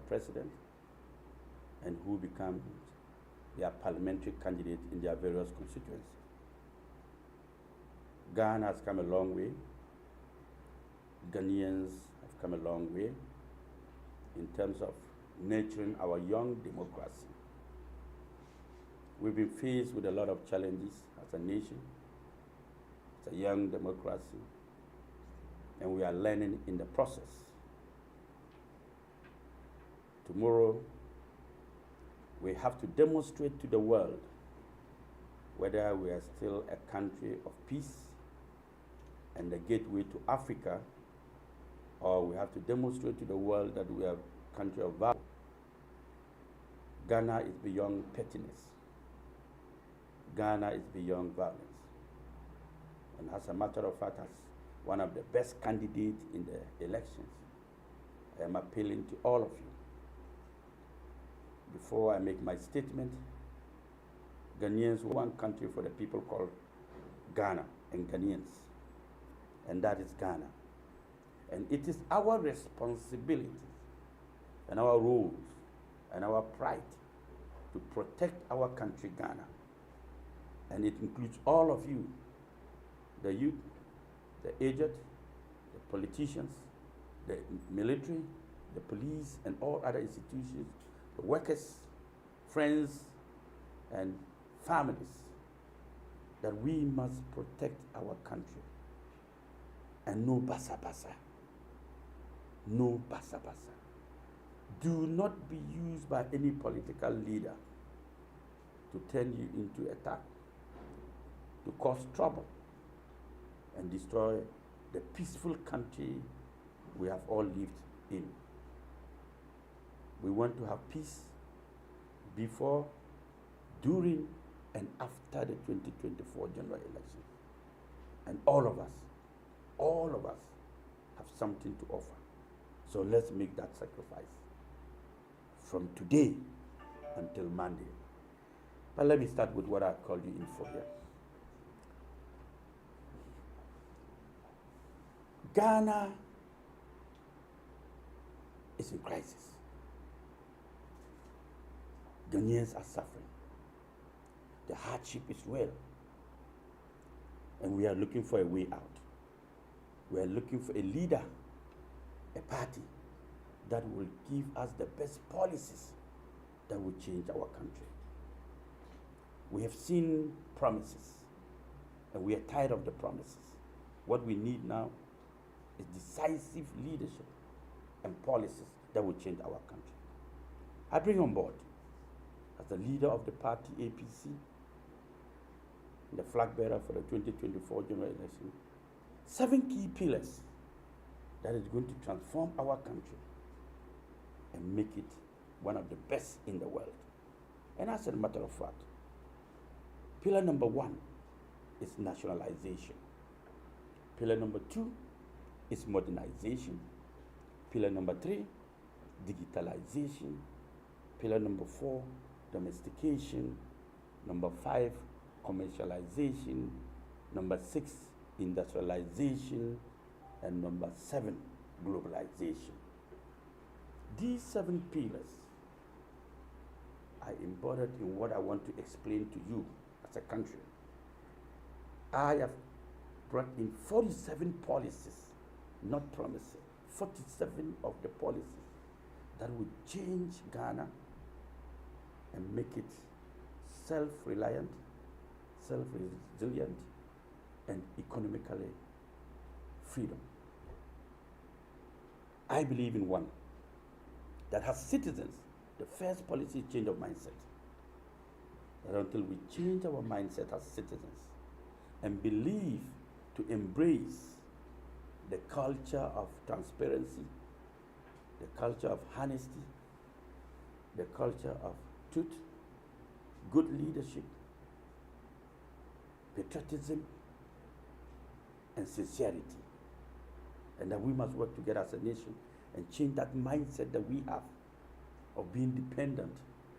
president and who becomes their parliamentary candidate in their various constituencies. Ghana has come a long way. Ghanaians have come a long way in terms of nurturing our young democracy. We've been faced with a lot of challenges as a nation. It's a young democracy, and we are learning in the process. Tomorrow, we have to demonstrate to the world whether we are still a country of peace and the gateway to Africa, or we have to demonstrate to the world that we are a country of violence. Ghana is beyond pettiness. Ghana is beyond violence. And as a matter of fact, as one of the best candidates in the elections, I am appealing to all of you. Before I make my statement, Ghanaians, one country for the people called Ghana and Ghanaians, and that is Ghana. And it is our responsibility and our roles and our pride to protect our country, Ghana. And it includes all of you, the youth, the aged, the politicians, the military, the police, and all other institutions, the workers, friends, and families, that we must protect our country. And no basa basa. No basa basa. Do not be used by any political leader to turn you into attack, to cause trouble, and destroy the peaceful country we have all lived in. We want to have peace before, during, and after the 2024 general election. And all of us have something to offer. So let's make that sacrifice from today until Monday. But let me start with what I called you in for here. Ghana is in crisis. Ghanaians are suffering. The hardship is real. And we are looking for a way out. We are looking for a leader, a party that will give us the best policies that will change our country. We have seen promises, and we are tired of the promises. What we need now is decisive leadership and policies that will change our country. I bring on board, as the leader of the party APC, the flag bearer for the 2024 general election, 7 key pillars that is going to transform our country and make it one of the best in the world. And as a matter of fact, pillar number 1 is nationalization. Pillar number 2 is modernization. Pillar number 3, digitalization. Pillar number 4, domestication. Number 5, commercialization. Number 6, industrialization. And number 7, globalization. These 7 pillars are embodied in what I want to explain to you as a country. I have brought in 47 policies, not promises, 47 of the policies that will change Ghana and make it self-reliant, self-resilient, and economically freedom. I believe in one, that as citizens, the first policy is change of mindset. That until we change our mindset as citizens and believe to embrace the culture of transparency, the culture of honesty, the culture of truth, good leadership, patriotism, and sincerity. And that we must work together as a nation and change that mindset that we have of being dependent,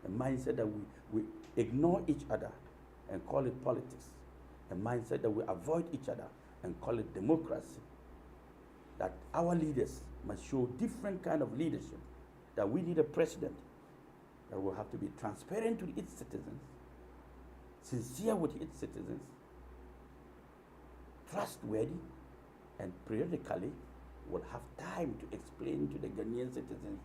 a mindset that we ignore each other and call it politics, a mindset that we avoid each other and call it democracy. That our leaders must show different kind of leadership that we need a president that will have to be transparent to its citizens, sincere with its citizens, trustworthy, and periodically will have time to explain to the Ghanaian citizens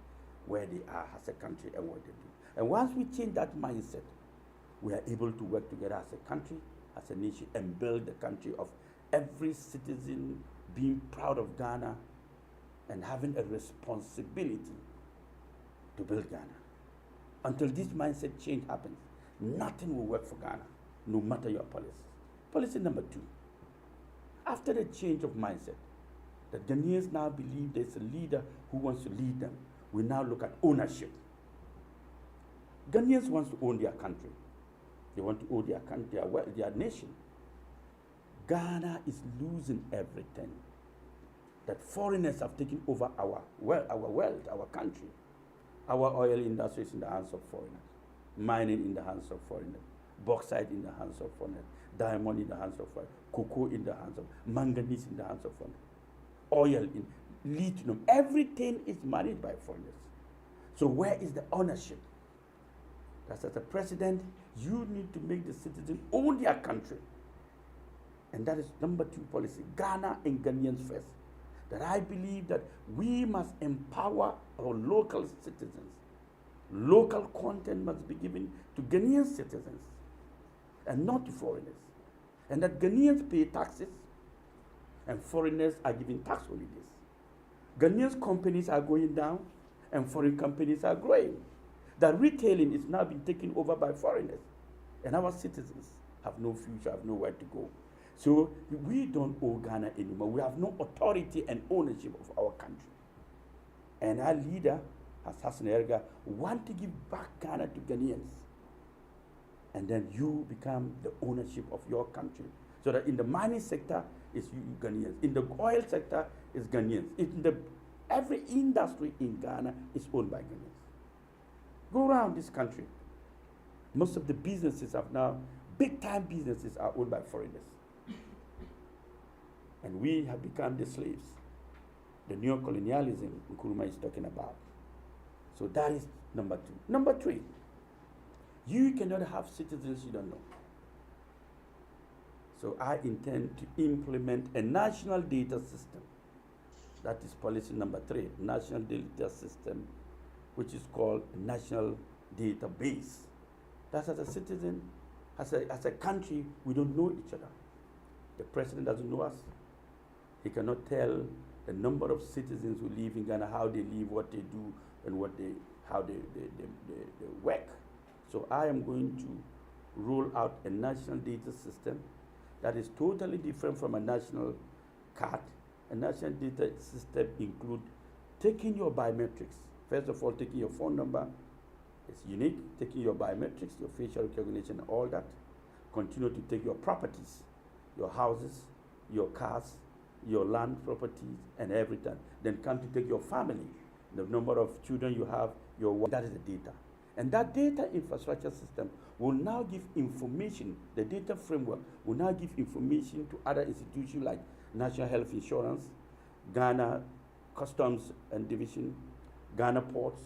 where they are as a country and what they do. And once we change that mindset, we are able to work together as a country, as a nation, and build the country of every citizen being proud of Ghana and having a responsibility to build Ghana. Until this mindset change happens, nothing will work for Ghana, no matter your policies. Policy number 2. After the change of mindset, that Ghanaians now believe there's a leader who wants to lead them, we now look at ownership. Ghanaians want to own their country. They want to own their country, their nation. Ghana is losing everything. That foreigners have taken over our wealth, our country. Our oil industry is in the hands of foreigners. Mining in the hands of foreigners. Bauxite in the hands of foreigners. Diamond in the hands of foreigners. Cocoa in the hands of, manganese in the hands of foreigners. Oil in, lithium, everything is managed by foreigners. So where is the ownership? That's as a president, you need to make the citizens own their country. And that is number 2 policy, Ghana and Ghanaians first. That I believe that we must empower our local citizens. Local content must be given to Ghanaian citizens and not to foreigners. And that Ghanaians pay taxes and foreigners are given tax holidays. Ghanaian companies are going down and foreign companies are growing. That retailing is now being taken over by foreigners. And our citizens have no future, have nowhere to go. So we don't owe Ghana anymore. We have no authority and ownership of our country. And our leader, Hassan Ayariga, want to give back Ghana to Ghanaians. And then you become the ownership of your country. So that in the mining sector, it's you Ghanaians. In the oil sector, it's Ghanaians. Every industry in Ghana is owned by Ghanaians. Go around this country. Most of the businesses have now, big time businesses are owned by foreigners. And we have become the slaves. The neocolonialism Nkrumah is talking about. So that is number 2. Number 3, you cannot have citizens you don't know. So I intend to implement a national data system. That is policy number 3, national data system, which is called national database. That's as a citizen, as a country, we don't know each other. The president doesn't know us. He cannot tell the number of citizens who live in Ghana, how they live, what they do, and how they work. So I am going to roll out a national data system that is totally different from a national card. A national data system includes taking your biometrics. First of all, taking your phone number is unique. Taking your biometrics, your facial recognition, all that. Continue to take your properties, your houses, your cars, your land properties, and everything. Then come to take your family, the number of children you have, your wife. That is the data. And that data infrastructure system will now give information, the data framework will now give information to other institutions like National Health Insurance, Ghana Customs and Division, Ghana Ports,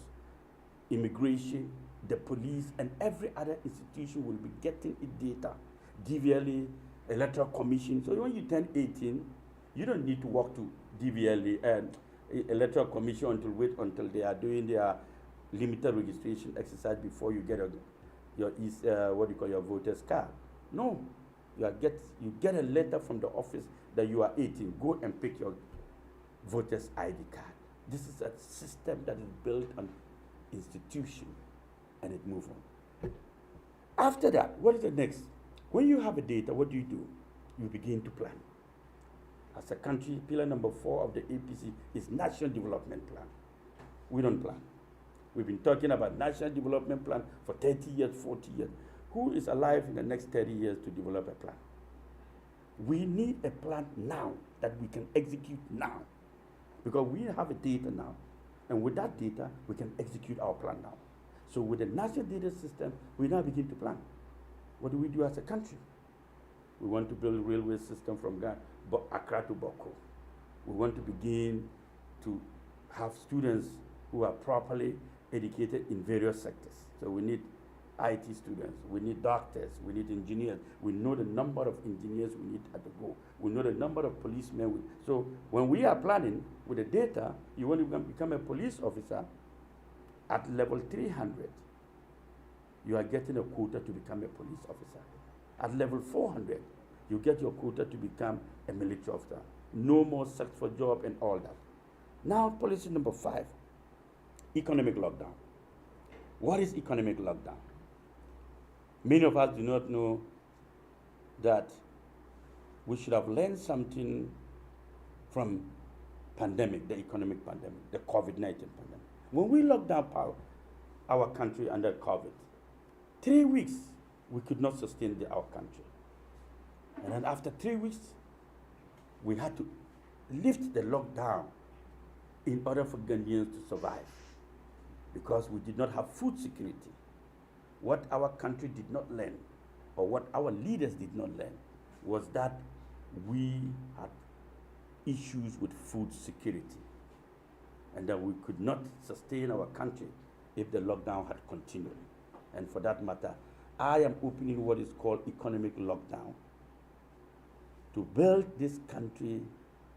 Immigration, the police, and every other institution will be getting its data. DVLA, Electoral Commission. So when you turn 18, you don't need to walk to DVLA and Electoral Commission until they are doing their limited registration exercise before you get your voter's card. No, you get a letter from the office that you are 18. Go and pick your voter's ID card. This is a system that is built on institution, and it moves on. After that, what is the next? When you have a data, what do? You begin to plan. As a country, pillar number 4 of the APC is National Development Plan. We don't plan. We've been talking about National Development Plan for 30 years, 40 years. Who is alive in the next 30 years to develop a plan? We need a plan now that we can execute now. Because we have a data now. And with that data, we can execute our plan now. So with the national data system, we now begin to plan. What do we do as a country? We want to build a railway system from Accra to Boko. We want to begin to have students who are properly educated in various sectors. So we need IT students, we need doctors, we need engineers. We know the number of engineers we need at the go. We know the number of policemen. So when we are planning with the data, you want to become a police officer at level 300. You are getting a quota to become a police officer. At level 400, you get your quota to become a military officer. No more search for job and all that. Now, policy number 5, economic lockdown. What is economic lockdown? Many of us do not know that we should have learned something from pandemic, the economic pandemic, the COVID-19 pandemic. When we locked down our country under COVID, 3 weeks, we could not sustain our country. And then after 3 weeks, we had to lift the lockdown in order for Ghanaians to survive, because we did not have food security. What our country did not learn, or what our leaders did not learn, was that we had issues with food security, and that we could not sustain our country if the lockdown had continued. And for that matter, I am opening what is called economic lockdown to build this country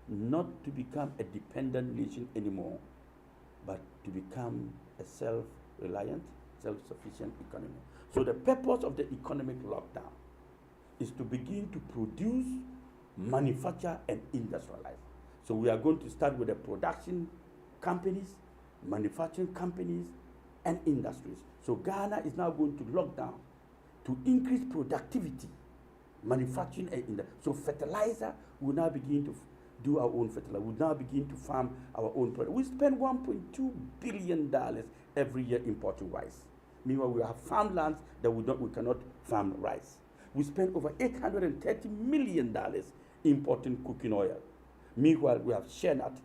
not to become a dependent nation anymore, but to become a self-reliant, self-sufficient economy. So the purpose of the economic lockdown is to begin to produce, manufacture, and industrialize. So we are going to start with the production companies, manufacturing companies, and industries. So Ghana is now going to lock down to increase productivity, manufacturing, and industry. So fertilizer will now begin to do our own fertilizer. We'll now begin to farm our own product. We spend $1.2 billion every year importing rice. Meanwhile, we have farmlands that we cannot farm rice. We spend over $830 million importing cooking oil. Meanwhile, we have shea nut,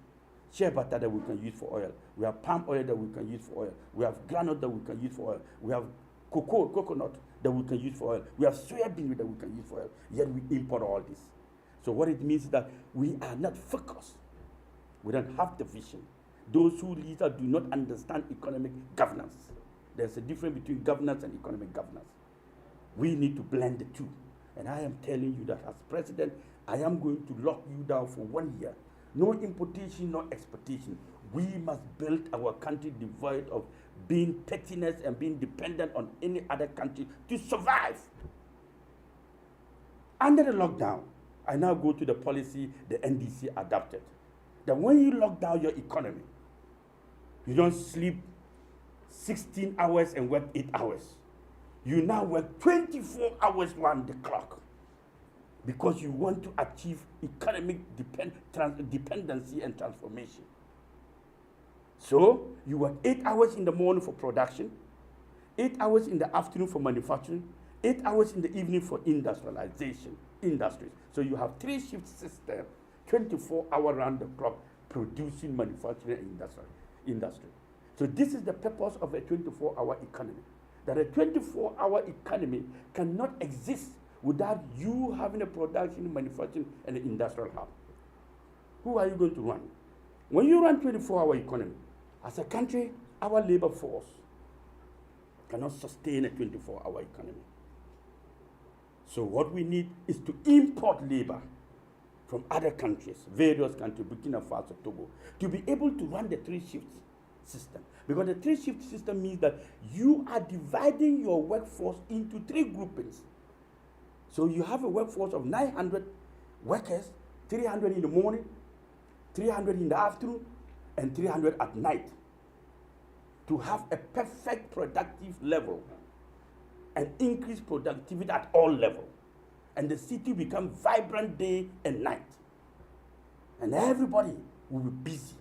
shea butter that we can use for oil. We have palm oil that we can use for oil. We have groundnut that we can use for oil. We have coconut that we can use for oil. We have soybean that we can use for oil. Yet we import all this. So what it means is that we are not focused. We don't have the vision. Those who lead us do not understand economic governance. There's a difference between governance and economic governance. We need to blend the two. And I am telling you that as president, I am going to lock you down for 1 year. No importation, no exportation. We must build our country devoid of being pettiness and being dependent on any other country to survive. Under the lockdown, I now go to the policy the NDC adopted. That when you lock down your economy, you don't sleep 16 hours and work 8 hours. You now work 24 hours round the clock, because you want to achieve economic dependency and transformation. So you work 8 hours in the morning for production, 8 hours in the afternoon for manufacturing, 8 hours in the evening for industrialization, industries. So you have 3-shift system, 24-hour round the clock, producing, manufacturing, and industry. So this is the purpose of a 24-hour economy. That a 24-hour economy cannot exist without you having a production, manufacturing, and an industrial hub. Who are you going to run? When you run 24-hour economy, as a country, our labor force cannot sustain a 24-hour economy. So what we need is to import labor from other countries, various countries, Burkina Faso, Togo, to be able to run the 3-shift system. Because the 3-shift system means that you are dividing your workforce into 3 groupings. So you have a workforce of 900 workers, 300 in the morning, 300 in the afternoon, and 300 at night, to have a perfect productive level and increase productivity at all levels. And the city become vibrant day and night. And everybody will be busy.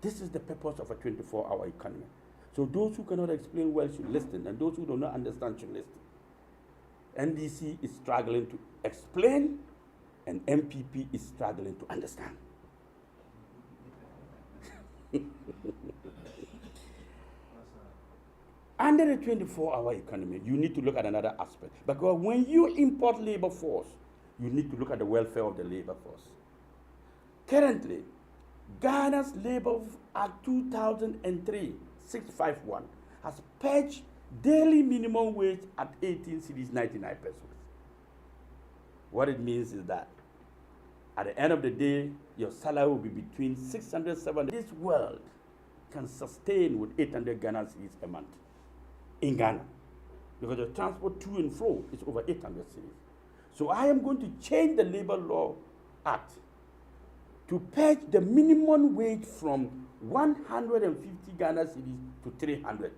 This is the purpose of a 24-hour economy. So those who cannot explain well should listen, and those who do not understand should listen. NDC is struggling to explain, and MPP is struggling to understand. Under the 24-hour economy, you need to look at another aspect. Because when you import labor force, you need to look at the welfare of the labor force. Currently, Ghana's labor at 2003 651 has pledged daily minimum wage at 18 cities 99 pesos. What it means is that at the end of the day, your salary will be between 600 and 700. This world can sustain with 800 Ghana cedis a month in Ghana, because the transport to and fro is over 800 cedis. So I am going to change the Labor Law Act to pledge the minimum wage from 150 Ghana cedis to 300,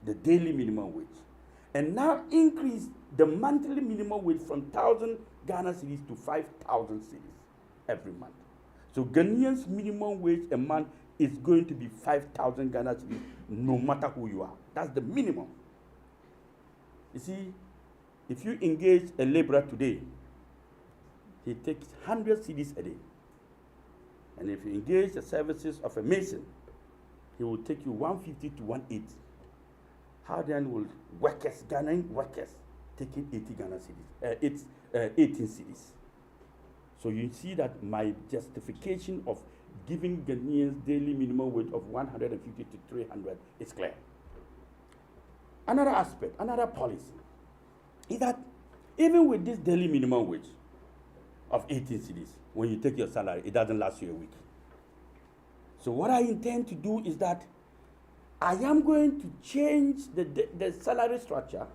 the daily minimum wage, and now increase the monthly minimum wage from 1,000 Ghana cedis to 5,000 cedis every month. So Ghanaians' minimum wage a month is going to be 5,000 Ghana cedis, no matter who you are. That's the minimum. You see, if you engage a laborer today, he takes 100 cedis a day. And if you engage the services of a mason, he will take you 150 to 180. How then will workers, Ghanaian workers, taking 80 Ghana cedis, 18 cedis? So you see that my justification of giving Ghanaians daily minimum wage of 150 to 300 is clear. Another aspect, another policy, is that even with this daily minimum wage of 18 cedis, when you take your salary, it doesn't last you a week. So what I intend to do is that I am going to change the salary structure,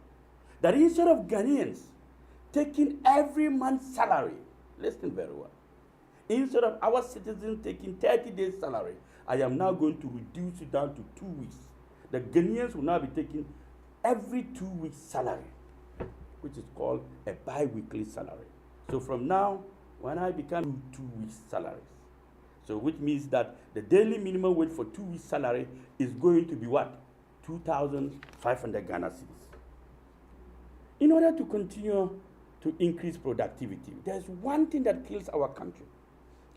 that instead of Ghanaians taking every month's salary, listen very well, instead of our citizens taking 30 days salary, I am now going to reduce it down to 2 weeks. The Ghanaians will now be taking every 2 weeks salary, which is called a bi-weekly salary. So from now, when I become 2 weeks salaries, so which means that the daily minimum wage for 2 weeks salary is going to be what? 2,500 Ghana cedis. In order to continue to increase productivity, there's one thing that kills our country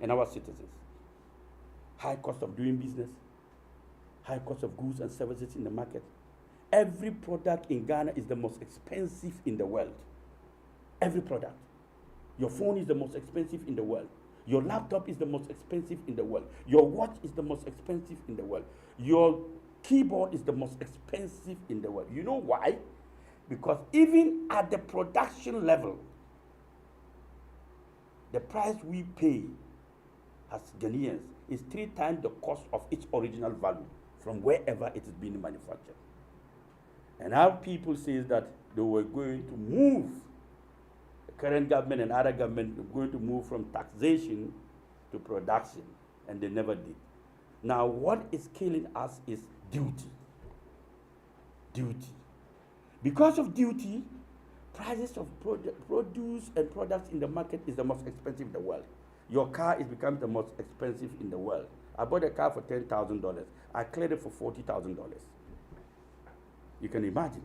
and our citizens: high cost of doing business, high cost of goods and services in the market. Every product in Ghana is the most expensive in the world. Every product. Your phone is the most expensive in the world. Your laptop is the most expensive in the world. Your watch is the most expensive in the world. Your keyboard is the most expensive in the world. You know why? Because even at the production level, the price we pay as Ghanaians is 3 times the cost of its original value from wherever it is being manufactured. And our people say that they were going to move, the current government and other government were going to move from taxation to production, and they never did. Now what is killing us is duty. Duty. Because of duty, prices of produce and products in the market is the most expensive in the world. Your car is becoming the most expensive in the world. I bought a car for $10,000. I cleared it for $40,000. You can imagine.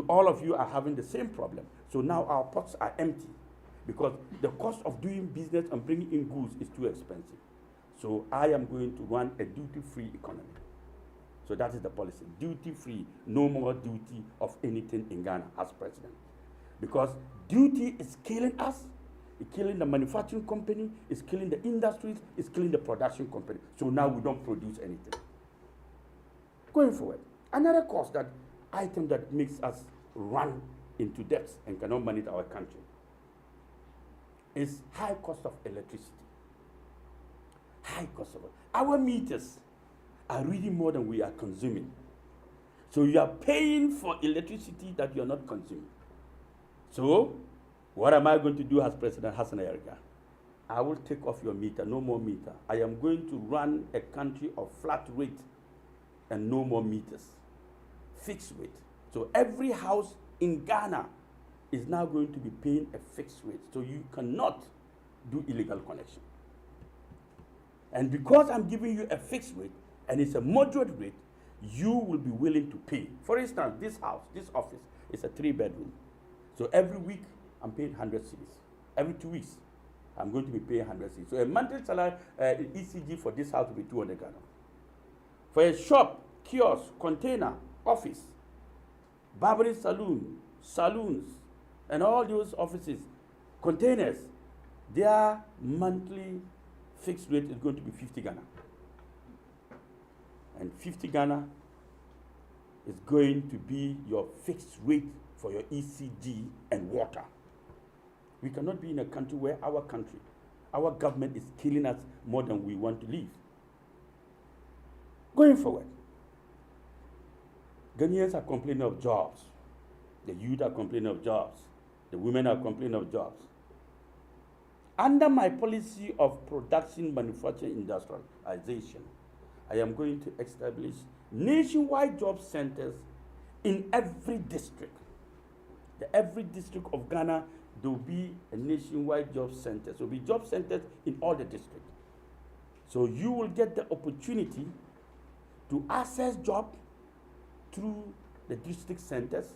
All of you are having the same problem. So now our pots are empty because the cost of doing business and bringing in goods is too expensive. So I am going to run a duty-free economy. So that is the policy. Duty-free, no more duty of anything in Ghana as president. Because duty is killing us, it's killing the manufacturing company, it's killing the industries, it's killing the production company. So now we don't produce anything. Going forward, another cost that item that makes us run into debt and cannot manage our country is high cost of electricity. High cost of it. Our meters are reading more than we are consuming. So you are paying for electricity that you are not consuming. So what am I going to do as President Hassan Ayariga? I will take off your meter, no more meter. I am going to run a country of flat rate and no more meters. Fixed rate. So every house in Ghana is now going to be paying a fixed rate. So you cannot do illegal connection. And because I'm giving you a fixed rate and it's a moderate rate, you will be willing to pay. For instance, this house, this office is a 3-bedroom. So every week I'm paying 100 cedis. Every 2 weeks I'm going to be paying 100 cedis. So a monthly salary ECG for this house will be 200 Ghana. For a shop, kiosk, container, office, barbering saloon, saloons, and all those offices, containers, their monthly fixed rate is going to be 50 Ghana. And 50 Ghana is going to be your fixed rate for your ECG and water. We cannot be in a country where our government is killing us more than we want to live. Going forward, Ghanaians are complaining of jobs. The youth are complaining of jobs. The women are complaining of jobs. Under my policy of production, manufacturing, industrialization, I am going to establish nationwide job centers in every district. Every district of Ghana, there will be a nationwide job center. So there will be job centers in all the districts. So you will get the opportunity to access jobs through the district centers,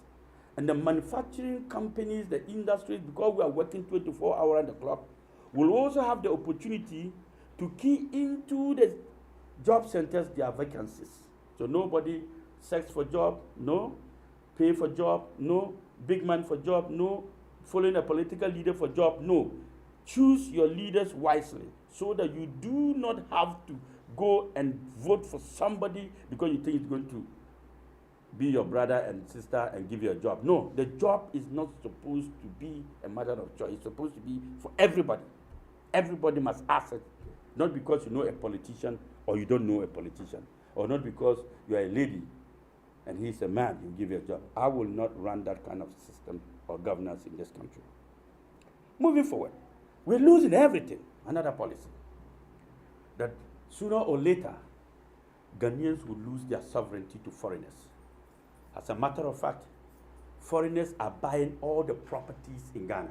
and the manufacturing companies, the industries, because we are working 24 hours on the clock, will also have the opportunity to key into the job centers their vacancies. So nobody search for job, no. Pay for job, no. Big man for job, no. Following a political leader for job, no. Choose your leaders wisely so that you do not have to go and vote for somebody because you think it's going to be your brother and sister and give you a job. No, the job is not supposed to be a matter of choice. It's supposed to be for everybody. Everybody must ask it, not because you know a politician or you don't know a politician, or not because you are a lady and he's a man, he'll give you a job. I will not run that kind of system or governance in this country. Moving forward, we're losing everything. Another policy that sooner or later, Ghanaians will lose their sovereignty to foreigners. As a matter of fact, foreigners are buying all the properties in Ghana.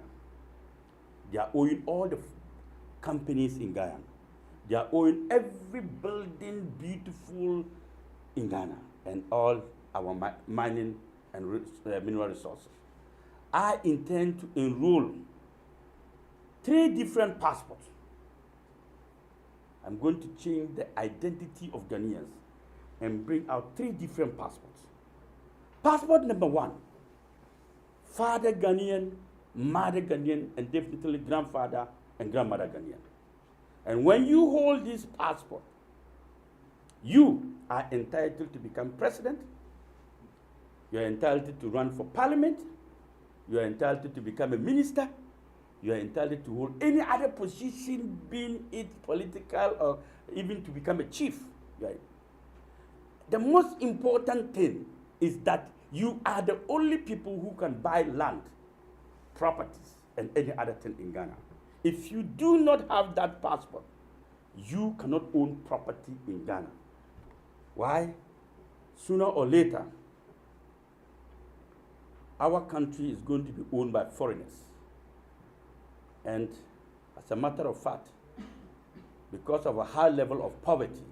They are owning all the companies in Ghana. They are owning every building beautiful in Ghana and all our mining and mineral resources. I intend to enroll 3 different passports. I'm going to change the identity of Ghanaians and bring out 3 different passports. Passport number 1, father Ghanaian, mother Ghanaian, and definitely grandfather and grandmother Ghanaian. And when you hold this passport, you are entitled to become president, you are entitled to run for parliament, you are entitled to become a minister, you are entitled to hold any other position, being it political or even to become a chief. Right? The most important thing is that you are the only people who can buy land, properties, and any other thing in Ghana. If you do not have that passport, you cannot own property in Ghana. Why? Sooner or later, our country is going to be owned by foreigners. And as a matter of fact, because of a high level of poverty,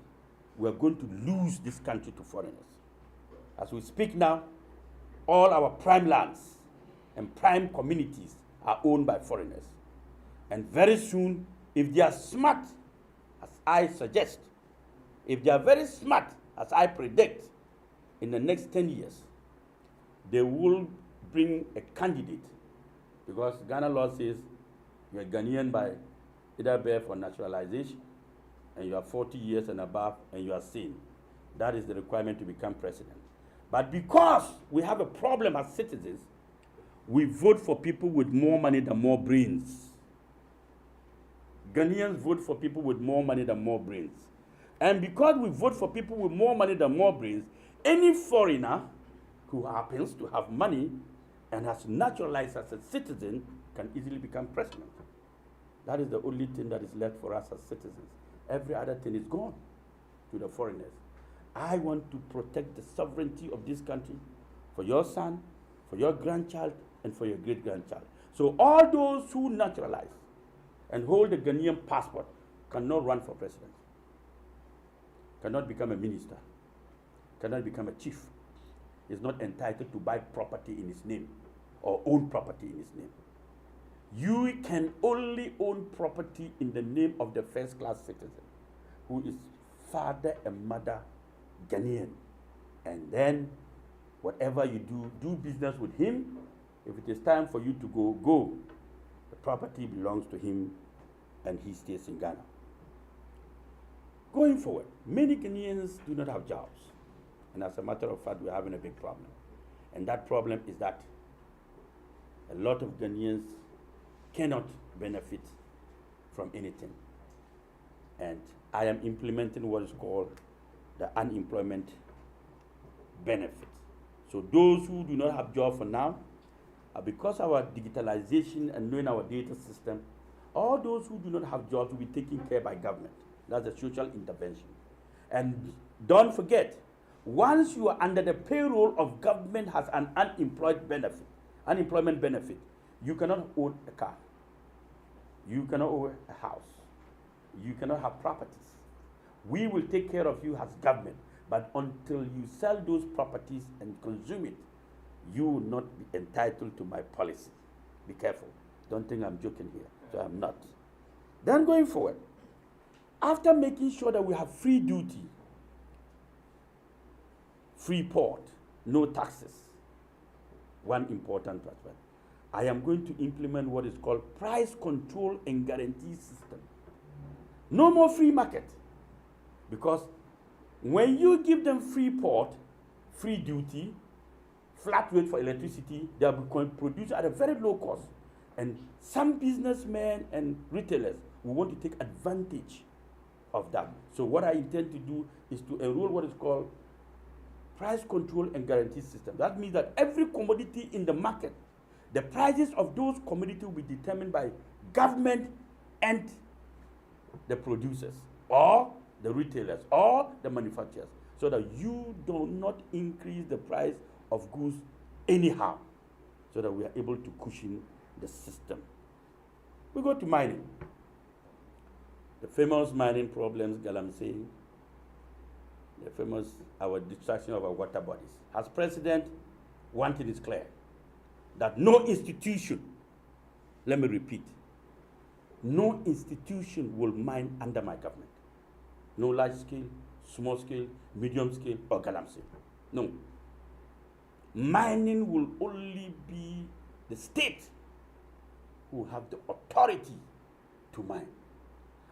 we are going to lose this country to foreigners. As we speak now, all our prime lands and prime communities are owned by foreigners. And very soon, if they are smart, as I suggest, if they are very smart, as I predict, in the next 10 years, they will bring a candidate, because Ghana law says you are Ghanaian by either birth or naturalization, and you are 40 years and above, and you are sane. That is the requirement to become president. But because we have a problem as citizens, we vote for people with more money than more brains. Ghanaians vote for people with more money than more brains. And because we vote for people with more money than more brains, any foreigner who happens to have money and has naturalized as a citizen can easily become president. That is the only thing that is left for us as citizens. Every other thing is gone to the foreigners. I want to protect the sovereignty of this country for your son, for your grandchild, and for your great-grandchild. So all those who naturalize and hold a Ghanaian passport cannot run for president, cannot become a minister, cannot become a chief, is not entitled to buy property in his name or own property in his name. You can only own property in the name of the first-class citizen, who is father and mother Ghanaian. And then whatever you do business with him. If it is time for you to go. The property belongs to him and he stays in Ghana. Going forward, many Ghanaians do not have jobs. And as a matter of fact, we're having a big problem. And that problem is that a lot of Ghanaians cannot benefit from anything. And I am implementing what is called the unemployment benefit. So those who do not have jobs for now, because of our digitalization and knowing our data system, all those who do not have jobs will be taken care by government. That's a social intervention. And don't forget, once you are under the payroll of government has an unemployment benefit, you cannot own a car. You cannot own a house. You cannot have properties. We will take care of you as government, but until you sell those properties and consume it, you will not be entitled to my policy. Be careful. Don't think I'm joking here. So I'm not. Then going forward, after making sure that we have free duty, free port, no taxes, one important aspect, I am going to implement what is called price control and guarantee system. No more free market. Because when you give them free port, free duty, flat rate for electricity, they will produce at a very low cost. And some businessmen and retailers will want to take advantage of that. So what I intend to do is to enroll what is called price control and guarantee system. That means that every commodity in the market, the prices of those commodities will be determined by government and the producers, or the retailers, or the manufacturers, so that you do not increase the price of goods anyhow, so that we are able to cushion the system. We go to mining. The famous mining problems, Galamsey, the famous, our destruction of our water bodies. As president, one thing is clear, that no institution, let me repeat, no institution will mine under my government. No large scale, small scale, medium scale, or Galamsey. No. Mining will only be the state who have the authority to mine.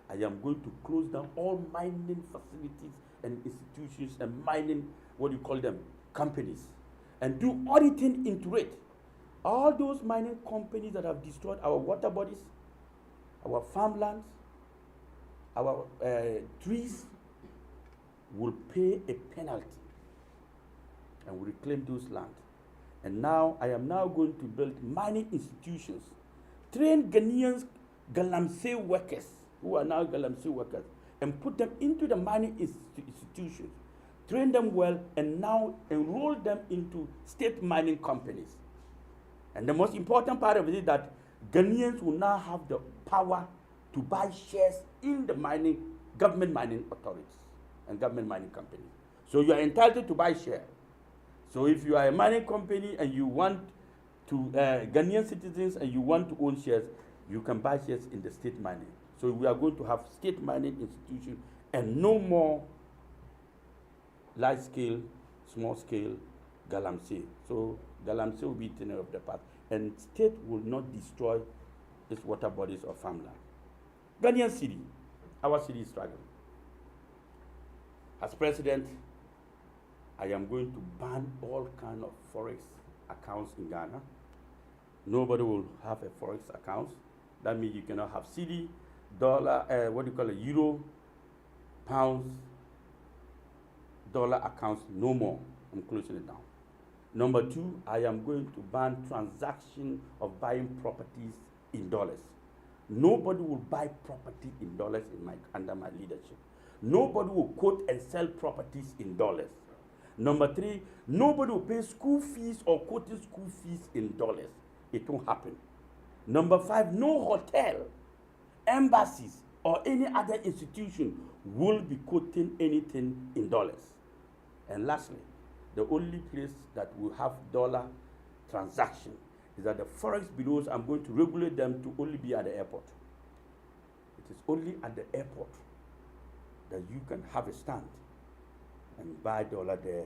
I am going to close down all mining facilities and institutions and mining, what do you call them, companies, and do auditing into it. All those mining companies that have destroyed our water bodies, our farmlands, our trees, will pay a penalty and will reclaim those lands. And now I am now going to build mining institutions, train Ghanaians, Galamsey workers, who are now Galamsey workers, and put them into the mining institutions, train them well, and now enroll them into state mining companies. And the most important part of it is that Ghanaians will now have the power to buy shares in the government mining authorities and government mining companies. So you are entitled to buy shares. So if you are a mining company and you want to, Ghanaian citizens, and you want to own shares, you can buy shares in the state mining. So we are going to have state mining institutions and no more large scale, small scale Galamsey. So Galamsey will be tenure of the past, and state will not destroy its water bodies or farmland. Ghanaian city, our city is struggling. As president, I am going to ban all kind of forex accounts in Ghana. Nobody will have a forex account. That means you cannot have cedi, dollar, euro, pounds, dollar accounts, no more. I'm closing it down. Number two, I am going to ban transaction of buying properties in dollars. Nobody will buy property in dollars under my leadership. Nobody will quote and sell properties in dollars. Number three, nobody will pay school fees or quoting school fees in dollars. It won't happen. Number five, no hotel, embassies, or any other institution will be quoting anything in dollars. And lastly, the only place that will have dollar transaction is that the forex bureaus, I'm going to regulate them to only be at the airport. It is only at the airport that you can have a stand and buy dollar there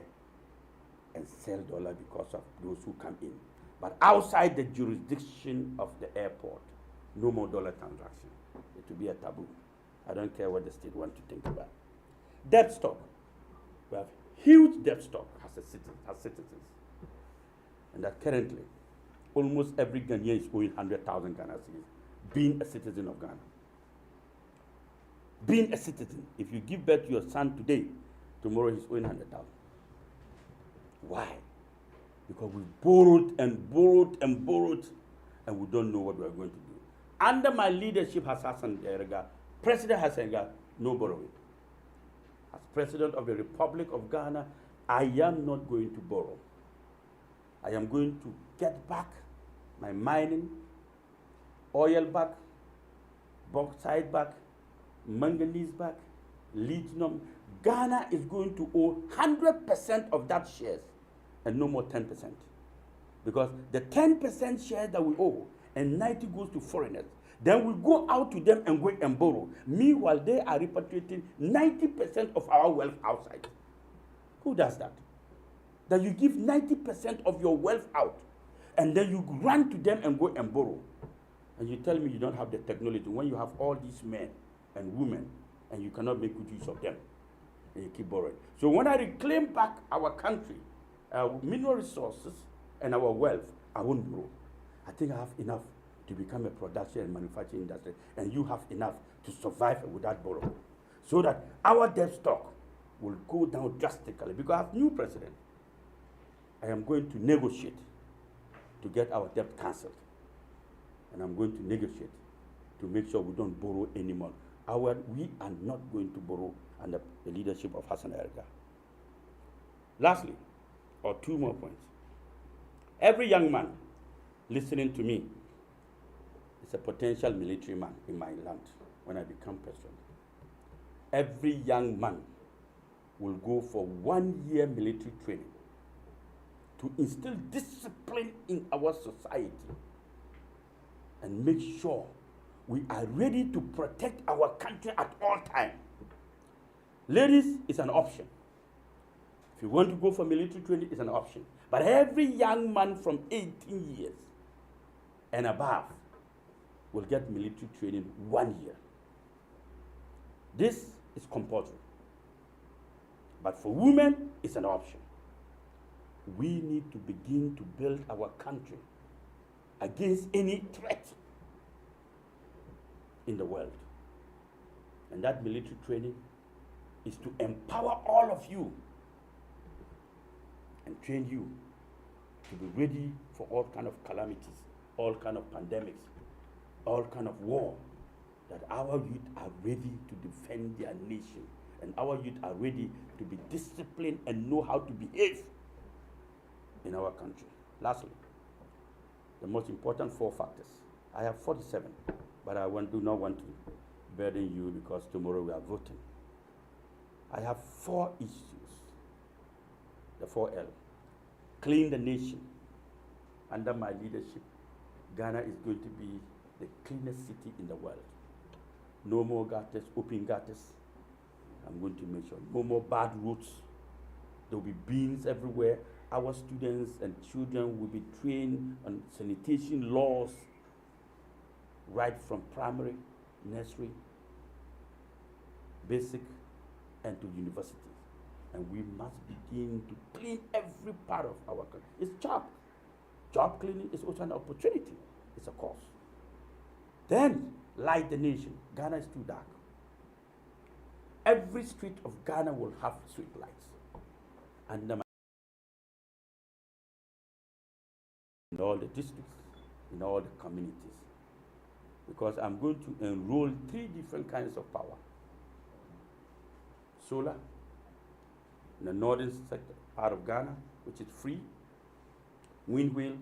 and sell dollar because of those who come in. But outside the jurisdiction of the airport, no more dollar transaction. It will be a taboo. I don't care what the state wants to think about. Debt stock. We have huge debt stock as citizens. And that currently, almost every Ghanaian is owing 100,000 Ghana cedis, being a citizen of Ghana. Being a citizen, if you give birth to your son today, tomorrow he's owing 100,000. Why? Because we borrowed and borrowed and borrowed, and we don't know what we're going to do. Under my leadership as Hassan Ayariga, President Hassan Ayariga, no borrowing. As President of the Republic of Ghana, I am not going to borrow. I am going to get back my mining, oil back, bauxite back, manganese back, lithium. Ghana is going to owe 100% of that shares and no more 10%. Because the 10% shares that we owe and 90 goes to foreigners, then we go out to them and go and borrow. Meanwhile, they are repatriating 90% of our wealth outside. Who does that? That you give 90% of your wealth out, and then you run to them and go and borrow. And you tell me you don't have the technology when you have all these men and women, and you cannot make good use of them, and you keep borrowing. So when I reclaim back our country, our mineral resources, and our wealth, I won't borrow. I think I have enough to become a production and manufacturing industry, and you have enough to survive without borrowing. So that our debt stock will go down drastically. Because I have new president. I am going to negotiate to get our debt cancelled. And I'm going to negotiate to make sure we don't borrow anymore. We are not going to borrow under the leadership of Hassan Ayariga. Lastly, or two more points. Every young man listening to me is a potential military man in my land when I become president. Every young man will go for 1 year military training to instill discipline in our society and make sure we are ready to protect our country at all times. Ladies, it's an option. If you want to go for military training, it's an option. But every young man from 18 years and above will get military training 1 year. This is compulsory. But for women, it's an option. We need to begin to build our country against any threat in the world. And that military training is to empower all of you and train you to be ready for all kind of calamities, all kind of pandemics, all kind of war, that our youth are ready to defend their nation, and our youth are ready to be disciplined and know how to behave in our country. Lastly, the most important 4 factors. I have 47, but I do not want to burden you because tomorrow we are voting. I have 4 issues. The 4L. Clean the nation. Under my leadership, Ghana is going to be the cleanest city in the world. No more gutters, open gutters. I'm going to make sure. No more bad roads. There will be bins everywhere. Our students and children will be trained on sanitation laws right from primary, nursery, basic, and to universities. And we must begin to clean every part of our country. It's job. Job cleaning is also an opportunity. It's a cause. Then, light the nation. Ghana is too dark. Every street of Ghana will have street lights. And in all the districts, in all the communities. Because I'm going to enroll 3 different kinds of power. Solar, in the northern sector, part of Ghana, which is free. Wind wheel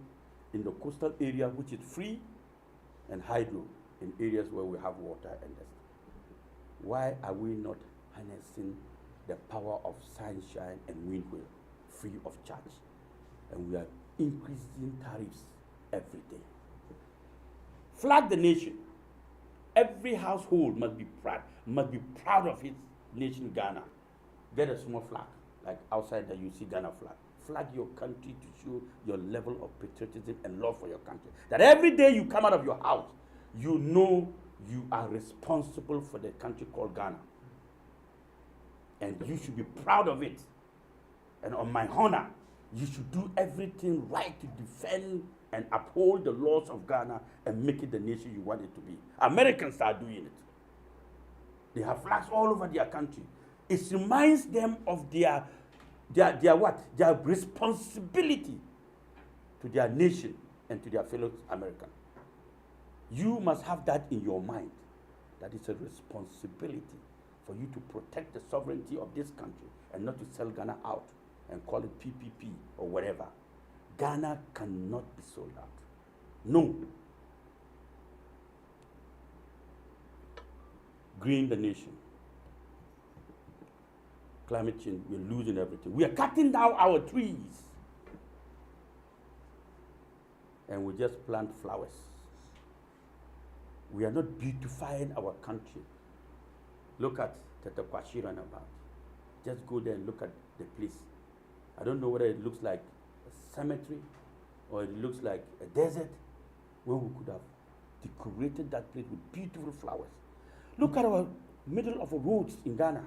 in the coastal area, which is free. And hydro in areas where we have water and this. Why are we not harnessing the power of sunshine and wind wheel free of charge? And we are increasing tariffs every day. Flag the nation. Every household must be proud of its nation, Ghana. Get a small flag, like outside that you see Ghana flag. Flag your country to show your level of patriotism and love for your country. That every day you come out of your house, you know you are responsible for the country called Ghana. And you should be proud of it. And on my honor, you should do everything right to defend and uphold the laws of Ghana and make it the nation you want it to be. Americans are doing it. They have flags all over their country. It reminds them of their what? Their responsibility to their nation and to their fellow Americans. You must have that in your mind. That is a responsibility for you to protect the sovereignty of this country and not to sell Ghana out and call it PPP or whatever. Ghana cannot be sold out. No. Green the nation. Climate change, we're losing everything. We are cutting down our trees. And we just plant flowers. We are not beautifying our country. Look at Tetequashiro and about. Just go there and look at the place. I don't know whether it looks like a cemetery or it looks like a desert, when we could have decorated that place with beautiful flowers. Look at our middle of the roads in Ghana.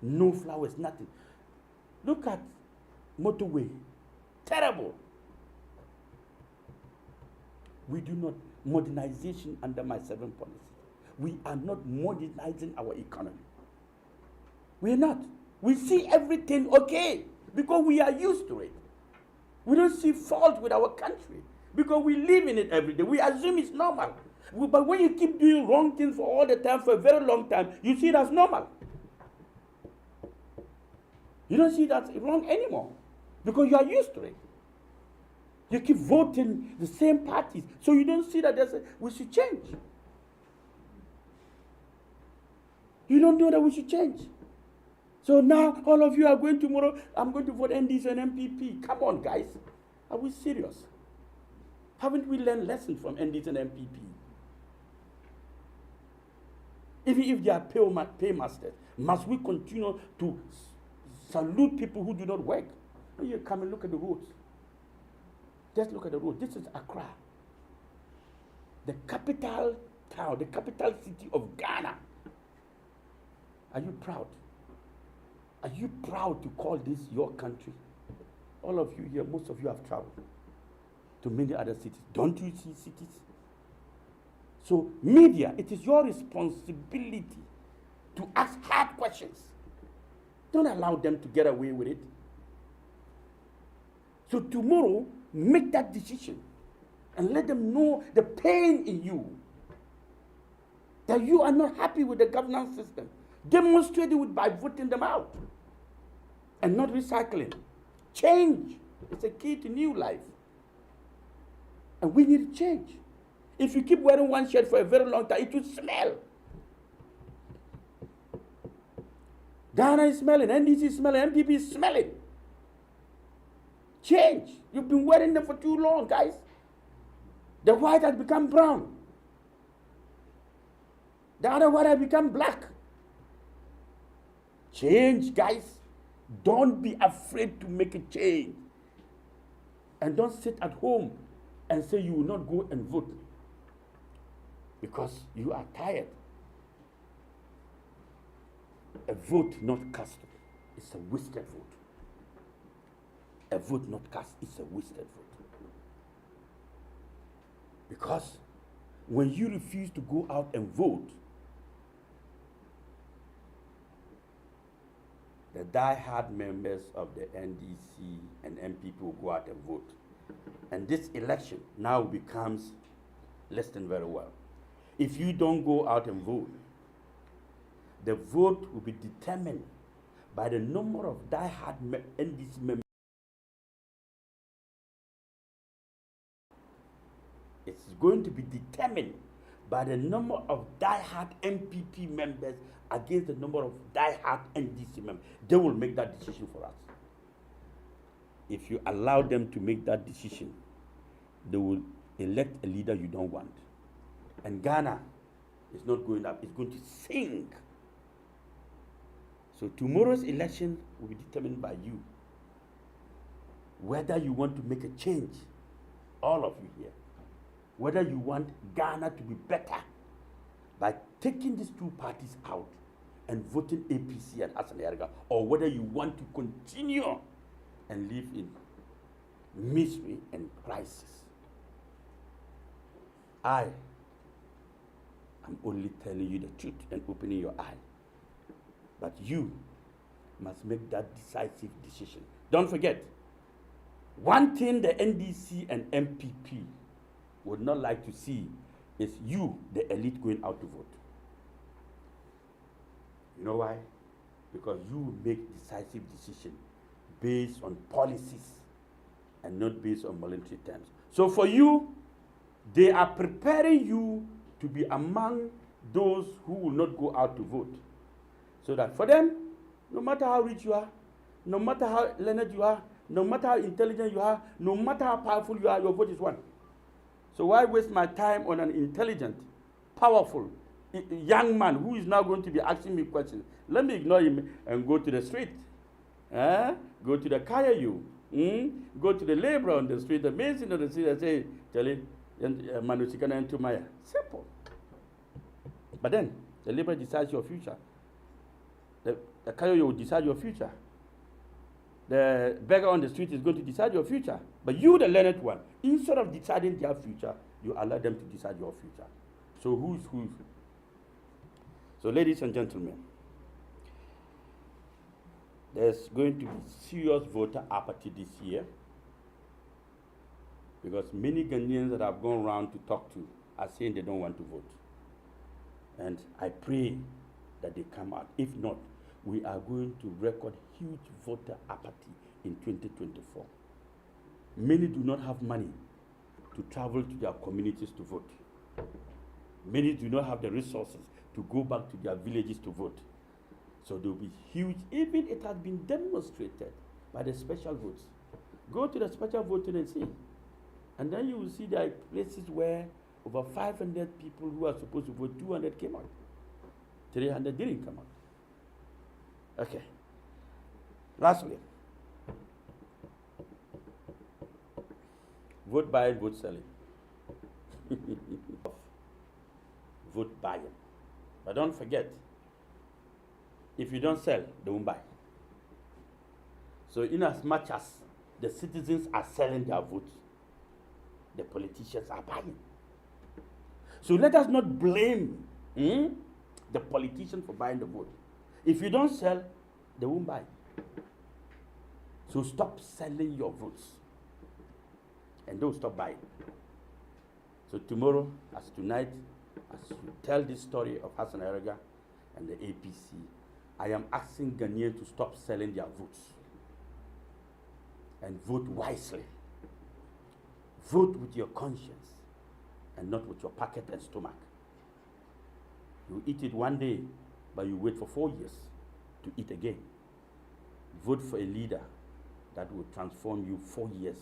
No flowers, nothing. Look at motorway. Terrible. We do not modernization under my 7 policy. We are not modernizing our economy. We are not. We see everything okay because we are used to it. We don't see fault with our country because we live in it every day. We assume it's normal. But when you keep doing wrong things for all the time, for a very long time, you see it as normal. You don't see that wrong anymore because you are used to it. You keep voting the same parties, so you don't see that we should change. You don't know that we should change. So now all of you are going tomorrow, I'm going to vote NDC and MPP. Come on, guys. Are we serious? Haven't we learned lessons from NDC and MPP? Even if they are paymasters, must we continue to salute people who do not work? You come and look at the roads. Just look at the road. This is Accra, the capital town, the capital city of Ghana. Are you proud? Are you proud to call this your country? All of you here, most of you have traveled to many other cities. Don't you see cities? So media, it is your responsibility to ask hard questions. Don't allow them to get away with it. So tomorrow, make that decision and let them know the pain in you, that you are not happy with the governance system. Demonstrate it by voting them out and not recycling. Change is a key to new life. And we need to change. If you keep wearing one shirt for a very long time, it will smell. Ghana is smelling, NDC is smelling, MPP is smelling. Change. You've been wearing them for too long, guys. The white has become brown. The other white has become black. Change, guys. Don't be afraid to make a change. And don't sit at home and say you will not go and vote because you are tired. A vote not cast is a wasted vote. A vote not cast is a wasted vote. Because when you refuse to go out and vote, the die-hard members of the NDC and MPP will go out and vote. And this election now becomes, listen very well, if you don't go out and vote, the vote will be determined by the number of die-hard NDC members. It's going to be determined by the number of die-hard MPP members against the number of die-hard NDC members. They will make that decision for us. If you allow them to make that decision, they will elect a leader you don't want. And Ghana is not going up, it's going to sink. So tomorrow's election will be determined by you. Whether you want to make a change, all of you here, whether you want Ghana to be better by taking these two parties out and voting APC and Hassan Ayariga, or whether you want to continue and live in misery and crisis. I am only telling you the truth and opening your eye. But you must make that decisive decision. Don't forget, one thing the NDC and MPP would not like to see is you, the elite, going out to vote. You know why? Because you make decisive decisions based on policies and not based on monetary terms. So for you, they are preparing you to be among those who will not go out to vote. So that for them, no matter how rich you are, no matter how learned you are, no matter how intelligent you are, no matter how powerful you are, your vote is one. So why waste my time on an intelligent, powerful young man who is now going to be asking me questions? Let me ignore him and go to the street. Go to the Kayayu. Go to the laborer on the street, the mason on the street, and say, Charlie, Manusikana and Tumaya. Simple. But then, the laborer decides your future. The Kayayu will decide your future. The beggar on the street is going to decide your future. But you, the learned one, instead of deciding their future, you allow them to decide your future. So who's? So ladies and gentlemen, there's going to be serious voter apathy this year because many Ghanaians that I've gone around to talk to are saying they don't want to vote. And I pray that they come out. If not, we are going to record huge voter apathy in 2024. Many do not have money to travel to their communities to vote. Many do not have the resources to go back to their villages to vote. So there will be huge, even it has been demonstrated by the special votes. Go to the special voting and see. And then you will see there are places where over 500 people who are supposed to vote, 200 came out. 300 didn't come out. Okay. Lastly, vote buying, vote selling. Vote buying. But don't forget, if you don't sell, they won't buy. So in as much as the citizens are selling their votes, the politicians are buying. So let us not blame the politician for buying the vote. If you don't sell, they won't buy. So stop selling your votes. And don't stop buying. So tomorrow, as tonight, as you tell this story of Hassan Ayariga and the APC, I am asking Ghanaians to stop selling their votes and vote wisely. Vote with your conscience and not with your pocket and stomach. You eat it one day, but you wait for 4 years to eat again. Vote for a leader that will transform you 4 years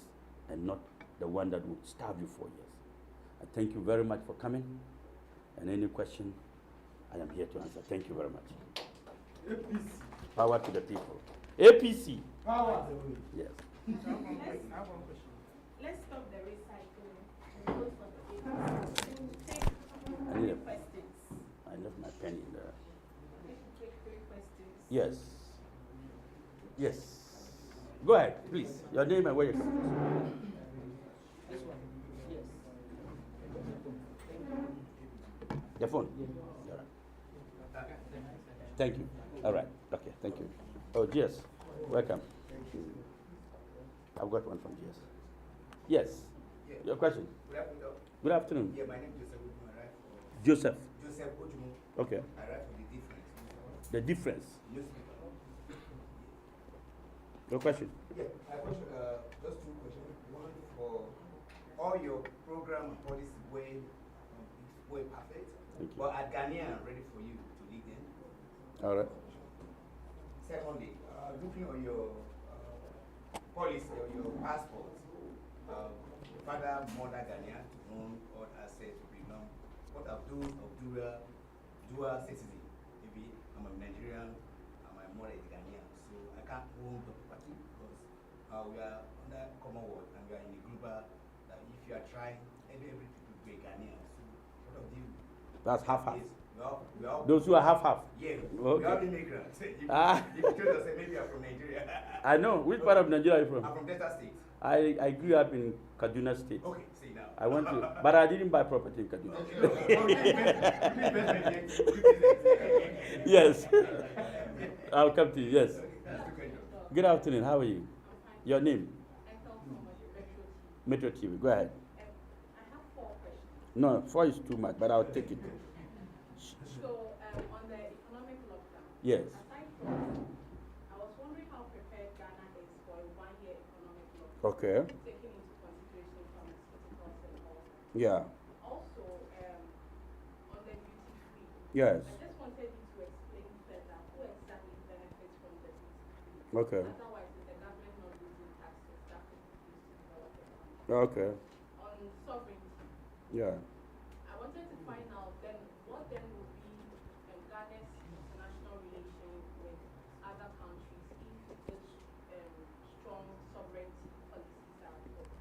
and not the one that will starve you 4 years. I thank you very much for coming. And any question, I am here to answer. Thank you very much. APC. Power to the people. APC. Power. Yes. I have one question. Let's stop the recycling and go for the APC. I need a Questions. I left my pen in there. Take 3 questions. Yes. Yes. Go ahead, please. Your name and where you're coming from. This one. Yes. Your phone. All right. Thank you. All right. Okay. Thank you. Oh, yes. Welcome. I've got one from GS. Yes. Yeah. Your question. Good afternoon. Yeah, my name is Joseph Ojumo. I write for Joseph. Joseph Ojumo. Okay. I write for The Difference. The difference. Newspaper. Your question. Yeah, my question, just 2 questions. One for all your program and policy way perfect. Thank you. But at Ghanaian, I'm ready for you to lead them. All right. Secondly, looking on your policy or your passport, father, mother Ghanaian to own all assets to belong. What of those of dual citizen? Maybe I'm a Nigerian and my mother is Ghanaian, so I can't own the property because we are under Commonwealth and we are in a global that if you are trying, every people to be Ghanaian. So what of you? That's half. Yes, you We all, Those who are half-half. yeah, we Okay. all immigrants. If you told us, maybe you're from Nigeria. I know. Which part of Nigeria are you from? I'm from Delta State. I grew up in Kaduna State. Okay, see now. I went to, but I didn't buy property in Kaduna. Yes. I'll come to you. Yes. Good afternoon. How are you? Your name? Metro TV. Go ahead. I have 4 questions. No, 4 is too much, but I'll take it. So, on the economic lockdown, Yes. aside from, I was wondering how prepared Ghana is for a 1-year economic lockdown, Okay. taking into consideration pharmaceuticals and all that. Yeah. Also, on the duty free, Yes. I just wanted you to explain further who exactly benefits from the duty free. Okay. Otherwise, with the government not losing taxes, that could be used to develop the country. Okay. On sovereignty, Yeah. I wanted to find out then what then would be Ghana's international relation with other countries if these strong sovereignty policies are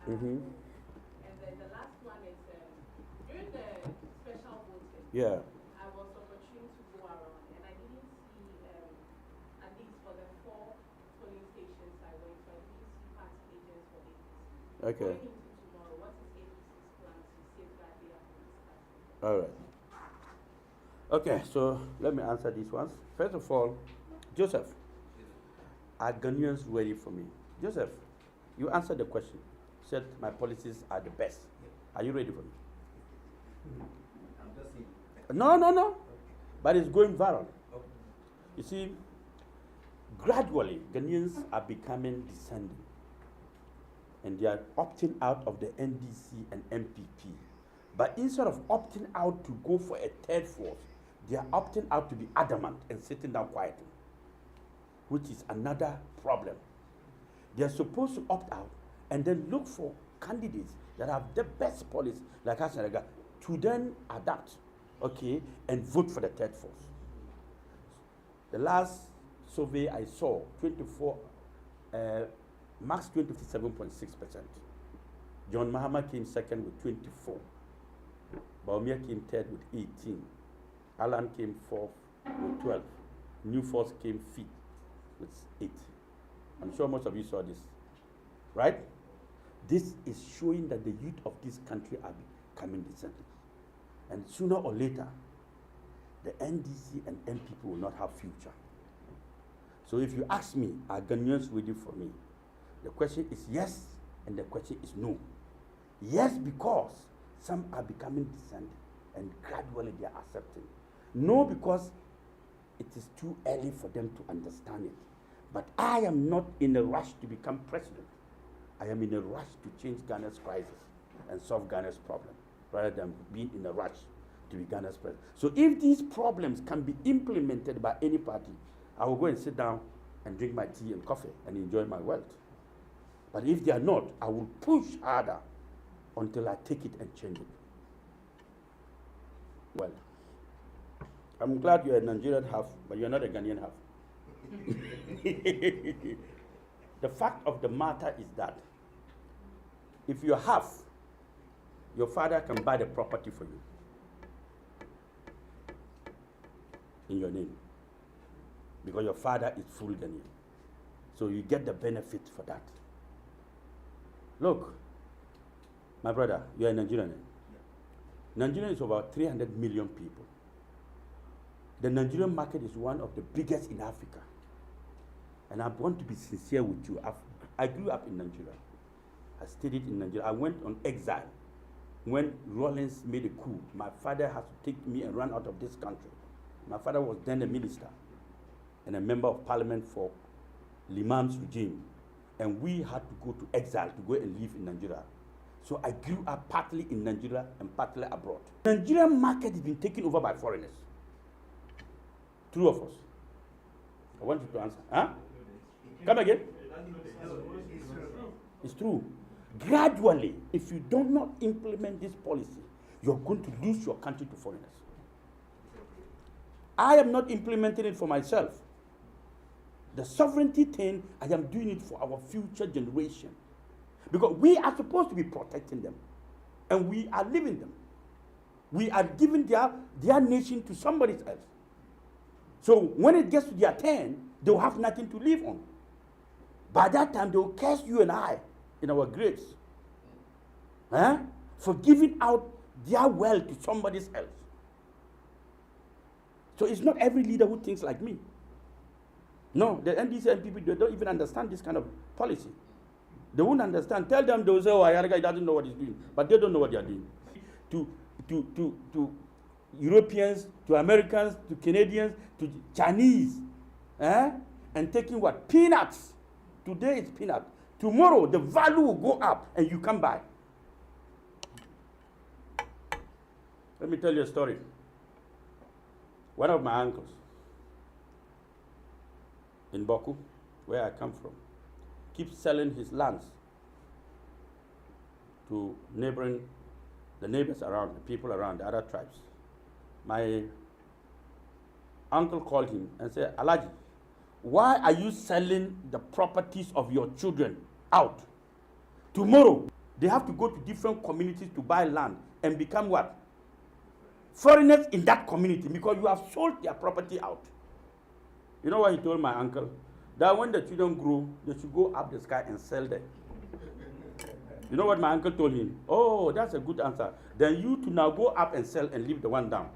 Mm-hmm. And then the last one is during the special voting, Yeah. I was opportune to go around and I didn't see at least for the 4 polling stations I went to, I didn't see party agents for APC. Okay. Going into tomorrow, what is APC's plan to safeguard their participation? All right. Okay, so let me answer these ones. First of all, Joseph, are Ghanaians ready for me? Joseph, you answered the question. Said my policies are the best. Are you ready for me? I'm just saying. No. But it's going viral. You see, gradually Ghanaians are becoming descending. And they are opting out of the NDC and MPP. But instead of opting out to go for a third force, they are opting out to be adamant and sitting down quietly, which is another problem. They are supposed to opt out and then look for candidates that have the best policy, like Hassan, to then adapt, okay, and vote for the third force. The last survey I saw, Max 27.6%. John Mahama came second with 24. Baumia came third with 18. Alan came fourth with 12. New Force came fifth with 8. I'm sure most of you saw this, right? This is showing that the youth of this country are becoming descendants. And sooner or later, the NDC and MPP will not have future. So if you ask me, are Ghanaians ready for me? The question is yes, and the question is no. Yes, because some are becoming descendant, and gradually they are accepting. No, because it is too early for them to understand it. But I am not in a rush to become president. I am in a rush to change Ghana's crisis and solve Ghana's problem, rather than being in a rush to be Ghana's president. So if these problems can be implemented by any party, I will go and sit down and drink my tea and coffee and enjoy my wealth. But if they are not, I will push harder until I take it and change it. Well, I'm glad you're a Nigerian half, but you're not a Ghanaian half. The fact of the matter is that if you're half, your father can buy the property for you in your name, because your father is full Ghanaian. So you get the benefit for that. Look, my brother, you're a Nigerian. Nigeria is about 300 million people. The Nigerian market is one of the biggest in Africa. And I want to be sincere with you. I grew up in Nigeria. I studied in Nigeria. I went on exile. When Rawlings made a coup, my father had to take me and run out of this country. My father was then a minister and a member of parliament for Limam's regime. And we had to go to exile to go and live in Nigeria. So I grew up partly in Nigeria and partly abroad. The Nigerian market has been taken over by foreigners. True of us. I want you to answer. Huh? Come again? It's true. Gradually, if you do not implement this policy, you're going to lose your country to foreigners. I am not implementing it for myself. The sovereignty thing, I am doing it for our future generation. Because we are supposed to be protecting them. And we are leaving them. We are giving their nation to somebody else. So when it gets to their turn, they will have nothing to live on. By that time, they will curse you and I in our graves. For giving out their wealth to somebody else. So it's not every leader who thinks like me. No, the NDC people, they don't even understand this kind of policy. They won't understand. Tell them, they will say, oh, Ayariga doesn't know what he's doing. But they don't know what they are doing. To Europeans, to Americans, to Canadians, to Chinese, and taking what? Peanuts. Today it's peanut. Tomorrow the value will go up and you come buy. Let me tell you a story. One of my uncles in Boku, where I come from, keeps selling his lands to the neighbors around, the people around, the other tribes. My uncle called him and said, Alaji, why are you selling the properties of your children out? Tomorrow, they have to go to different communities to buy land and become what? Foreigners in that community, because you have sold their property out. You know what he told my uncle? That when the children grow, they should go up the sky and sell them. You know what my uncle told him? Oh, that's a good answer. Then you to now go up and sell and leave the one down.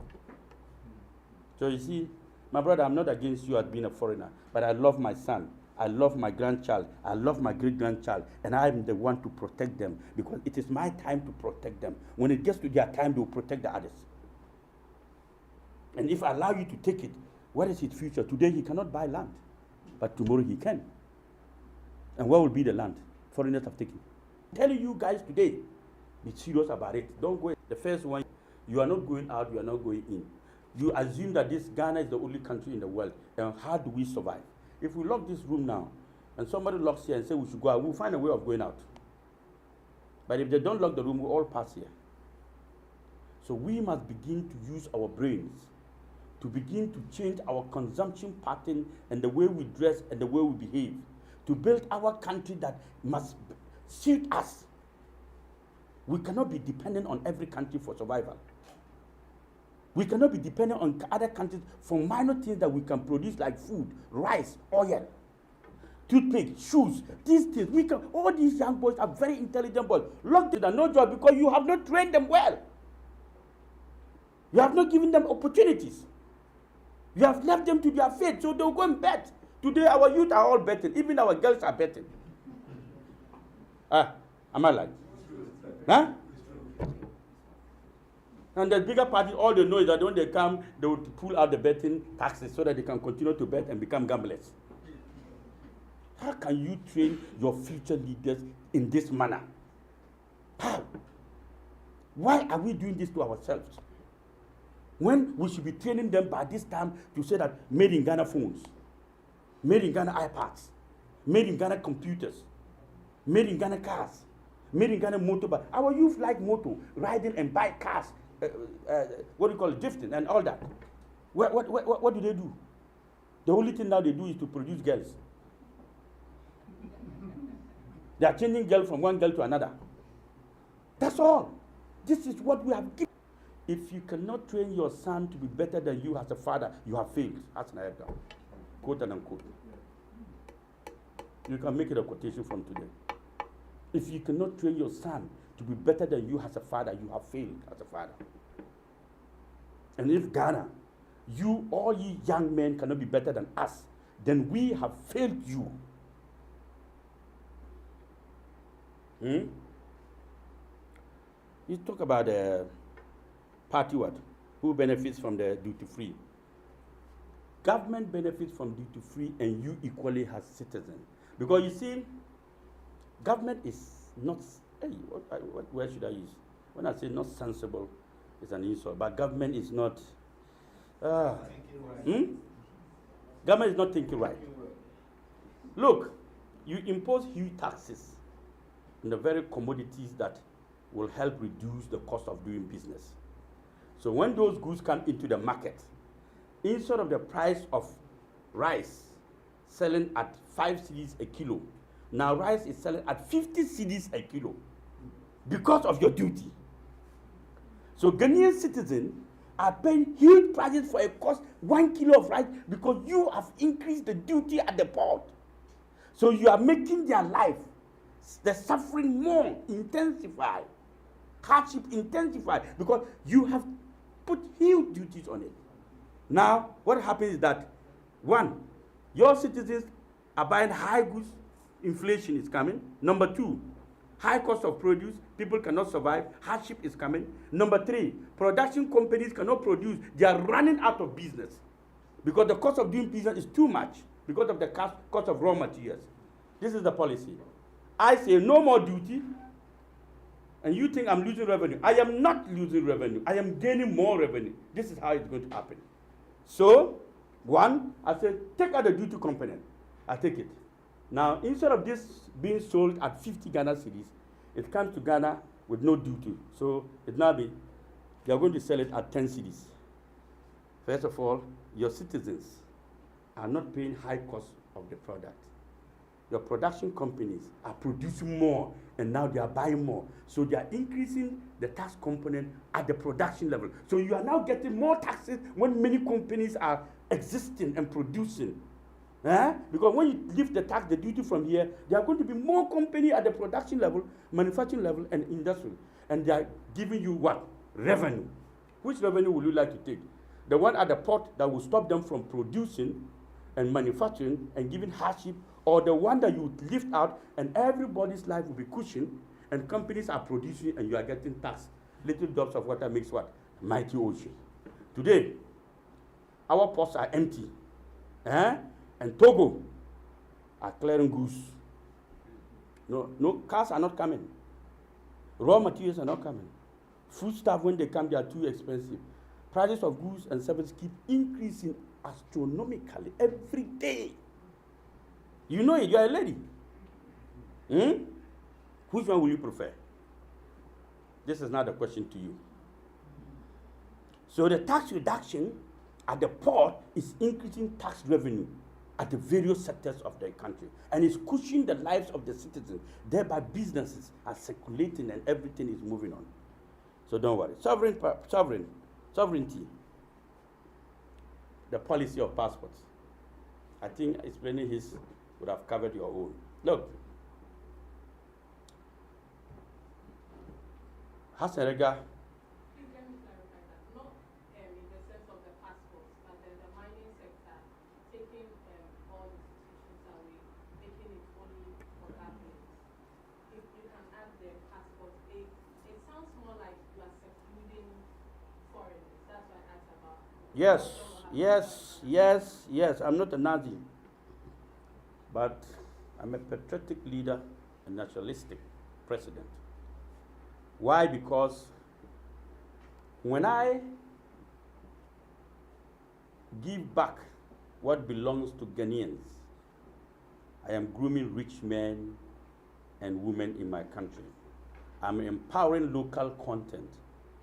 So you see, my brother, I'm not against you as being a foreigner, but I love my son. I love my grandchild. I love my great-grandchild. And I'm the one to protect them because it is my time to protect them. When it gets to their time, they will protect the others. And if I allow you to take it, what is his future? Today he cannot buy land, but tomorrow he can. And what will be the land? Foreigners have taken. I'm telling you guys today, be serious about it. Don't go. The first one, you are not going out, you are not going in. You assume that this Ghana is the only country in the world. And how do we survive? If we lock this room now, and somebody locks here and say we should go out, we'll find a way of going out. But if they don't lock the room, we'll all pass here. So we must begin to use our brains to begin to change our consumption pattern and the way we dress and the way we behave, to build our country that must suit us. We cannot be dependent on every country for survival. We cannot be dependent on other countries for minor things that we can produce like food, rice, oil, toothpaste, shoes, these things. We can. All these young boys are very intelligent boys. Locked in no job because you have not trained them well. You have not given them opportunities. You have left them to their fate, so they'll go and bet. Today our youth are all betting. Even our girls are betting. Am I lying? Huh? And the bigger parties, all they know is that when they come, they will pull out the betting taxes so that they can continue to bet and become gamblers. How can you train your future leaders in this manner? How? Why are we doing this to ourselves? When we should be training them by this time to say that made in Ghana phones, made in Ghana iPads, made in Ghana computers, made in Ghana cars, made in Ghana motorbike. Our youth like motor, riding and buy cars, what do you call it, drifting and all that. What do they do? The only thing now they do is to produce girls. They are changing girls from one girl to another. That's all. This is what we have given. If you cannot train your son to be better than you as a father, you have failed. Hassan, quote and unquote. You can make it a quotation from today. If you cannot train your son to be better than you as a father, you have failed as a father. And if Ghana, you, all ye young men, cannot be better than us, then we have failed you. You talk about party what? Who benefits from the duty-free? Government benefits from duty-free and you equally as citizens. Because you see, government is not, what word should I use? When I say not sensible, it's an insult. But government is not, government is not thinking right. Look, you impose huge taxes on the very commodities that will help reduce the cost of doing business. So when those goods come into the market, instead of the price of rice selling at 5 cedis a kilo, now rice is selling at 50 cedis a kilo because of your duty. So Ghanaian citizens are paying huge prices for a cost 1 kilo of rice because you have increased the duty at the port. So you are making their life, the suffering more intensify, hardship intensify because you have put huge duties on it. Now, what happens is that, one, your citizens are buying high goods, inflation is coming. Number two, high cost of produce, people cannot survive, hardship is coming. Number three, production companies cannot produce, they are running out of business because the cost of doing business is too much because of the cost of raw materials. This is the policy. I say no more duty, and you think I'm losing revenue. I am not losing revenue. I am gaining more revenue. This is how it's going to happen. So, one, I said, take out the duty component. I take it. Now, instead of this being sold at 50 Ghana cedis, it comes to Ghana with no duty. So, it now be, they are going to sell it at 10 cedis. First of all, your citizens are not paying high cost of the product. Your production companies are producing more, and now they are buying more. So they are increasing the tax component at the production level. So you are now getting more taxes when many companies are existing and producing. Because when you lift the tax, the duty from here, there are going to be more companies at the production level, manufacturing level, and industrial. And they are giving you what? Revenue. Which revenue would you like to take? The one at the port that will stop them from producing and manufacturing and giving hardship, or the one that you lift out and everybody's life will be cushioned and companies are producing and you are getting taxed. Little drops of water makes what? A mighty ocean. Today, our ports are empty. And Togo are clearing goods. No cars are not coming. Raw materials are not coming. Foodstuff, when they come, they are too expensive. Prices of goods and services keep increasing astronomically every day. You know it, you are a lady. Which one will you prefer? This is now the question to you. So the tax reduction at the port is increasing tax revenue at the various sectors of the country, and it's cushioning the lives of the citizens. Thereby businesses are circulating and everything is moving on. So don't worry. Sovereignty. The policy of passports. I think explaining his would have covered your own. Look, Ayariga. Please let me clarify that. Not in the sense of the passports, but then the mining sector taking all institutions away, making it only for government. If you can add the passports, it sounds more like you are secluding foreigners. That's why I asked about. Yes. I'm not a Nazi. But I'm a patriotic leader, a nationalistic president. Why? Because when I give back what belongs to Ghanaians, I am grooming rich men and women in my country. I'm empowering local content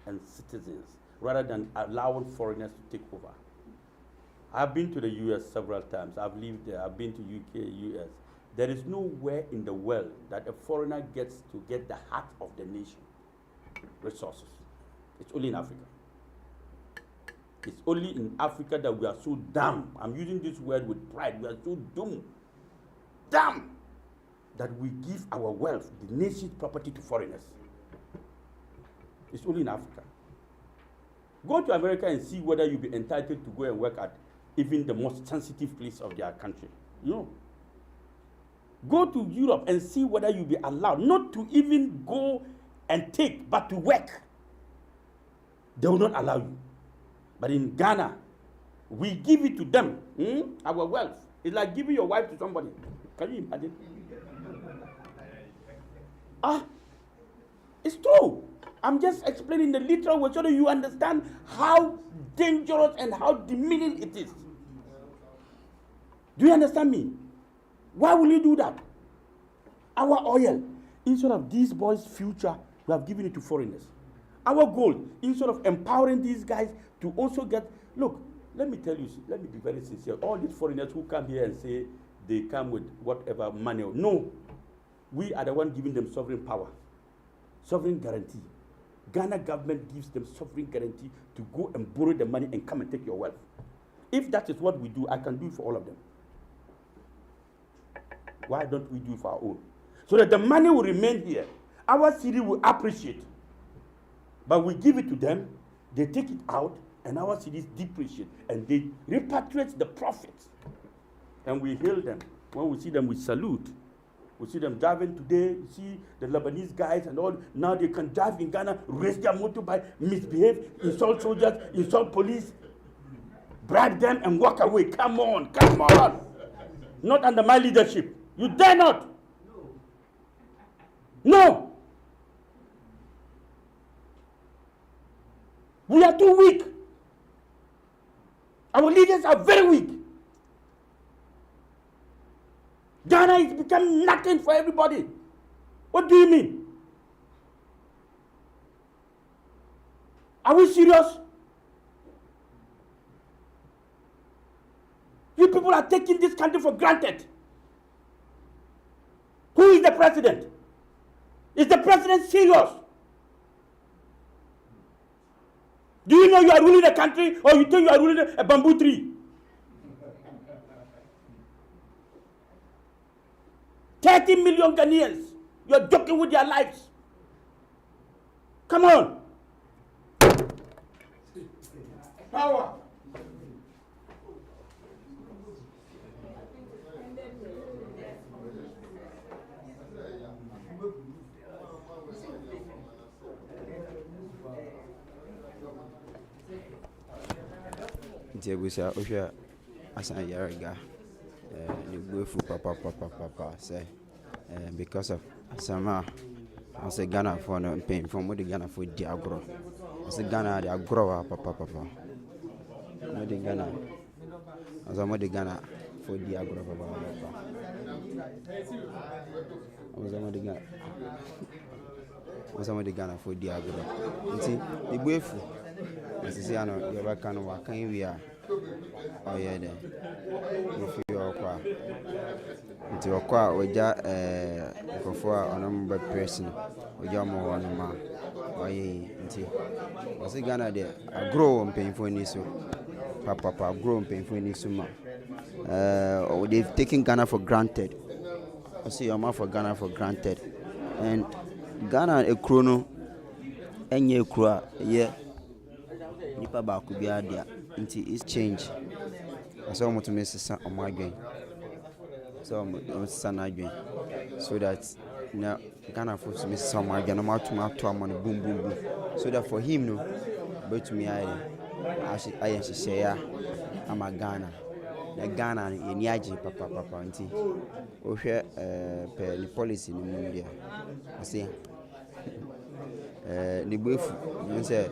and citizens rather than allowing foreigners to take over. I've been to the US several times. I've lived there. I've been to UK, US. There is nowhere in the world that a foreigner gets to get the heart of the nation resources. It's only in Africa. It's only in Africa that we are so dumb. I'm using this word with pride. We are so dumb that we give our wealth, the nation's property, to foreigners. It's only in Africa. Go to America and see whether you'll be entitled to go and work at even the most sensitive place of their country. No. Go to Europe and see whether you'll be allowed not to even go and take, but to work. They will not allow you. But in Ghana, we give it to them, our wealth. It's like giving your wife to somebody. Can you imagine? It's true. I'm just explaining the literal word so that you understand how dangerous and how demeaning it is. Do you understand me? Why will you do that? Our oil, instead of these boys' future, we have given it to foreigners. Our goal, instead of empowering these guys to also get, look, let me tell you, let me be very sincere. All these foreigners who come here and say they come with whatever money, no. We are the one giving them sovereign power, sovereign guarantee. Ghana government gives them sovereign guarantee to go and borrow the money and come and take your wealth. If that is what we do, I can do it for all of them. Why don't we do it for our own? So that the money will remain here. Our city will appreciate. But we give it to them, they take it out, and our cities depreciate. And they repatriate the profits. And we hail them. When we see them, we salute. We see them driving today. You see the Lebanese guys and all. Now they can drive in Ghana, raise their motorbike, misbehave, insult soldiers, insult police, bribe them and walk away. Come on, come on. Not under my leadership. You dare not. No. We are too weak. Our leaders are very weak. Ghana is becoming nothing for everybody. What do you mean? Are we serious? You people are taking this country for granted. Who is the president? Is the president serious? Do you know you are ruling the country, or you think you are ruling a bamboo tree? 30 million Ghanaians. You are joking with their lives. Come on. Power. Ntiabusa ohwa Hassan Ayariga ni gbefu papa say because of sama I say Ghana for no pain from the Ghana for the agro. I say Ghana the agro papa no the Ghana as I'm the Ghana for the agro papa I was the Ghana for the agro nti the gbefu nti ano yoba kan wa kan wi a oyede if you okwa nti okwa oja nkofo a onomba person oja mo wonoma oye nti wasi Ghana de agro mpemfo ni so papa agro mpemfo ni so ma they've taken Ghana for granted. I see your for Ghana for granted, and Ghana a chrono enye kura ye nipa ba ku bia dia nti is change so mo to me sisa omo adwen so mo sisa na adwen so that na Ghana for me sisa omo adwen no ma to amon boom so that for him no but me I share ama Ghana na Ghana ni aje papa nti o hwe pe ni policy ni mu dia I say ni gbefu you say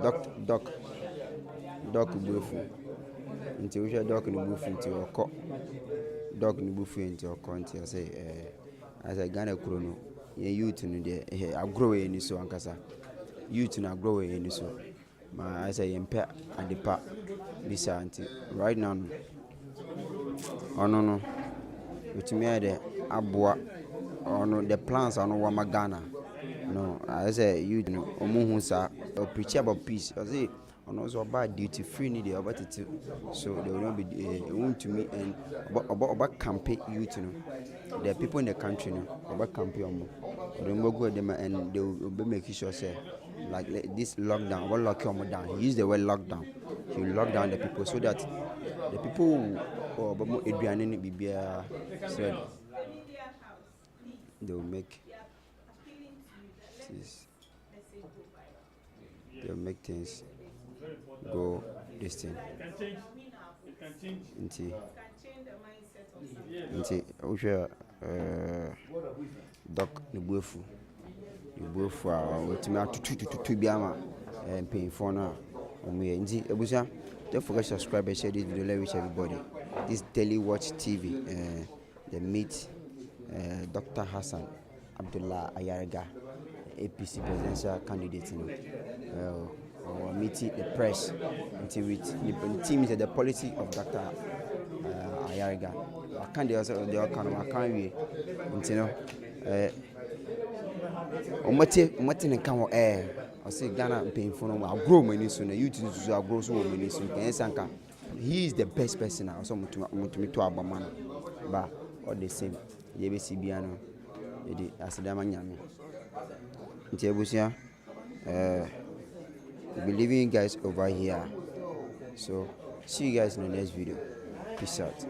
doc gbefu nti o hwe doc ni gbefu nti okọ doc ni gbefu nti okọ nti I say Ghana kuro no ye youth no de agro ye ni so ankasa youth na agro ye ni so ma I say yempe adepa bisa nti right now ono no utimi ade aboa ono the plans ono wa Ghana no I say you know omuhu sa preach about peace I say ono so about duty free need about it so they will not be want to me and about campaign youth know the people in the country know about campaign omo go them and they will be making sure say like this lockdown what lock them down he use the word lockdown he will lock down the people so that the people or eduane ni bibia said they will make they'll make things go this thing nti ohwe doc ni buefu a wetimi atutututu biama painful na omuye nti ebusa don't forget to subscribe and share this video. Let reach everybody. This Daily Watch TV, they meet Dr. Hassan Abdulai Ayariga APC presidential candidate. Meeting the press until with the team is the policy of Dr. Ayariga. I can't also they all kind of I can't until omate ne ka wo o say Ghana mpemfo no agro mani so na youth so agro so wo mani so kan sanka he is the best person na so mutumi to abama no ba all the same ye be sibia no ye di asidama nyame nti ebusia we'll be leaving you guys over here, so see you guys in the next video. Peace out.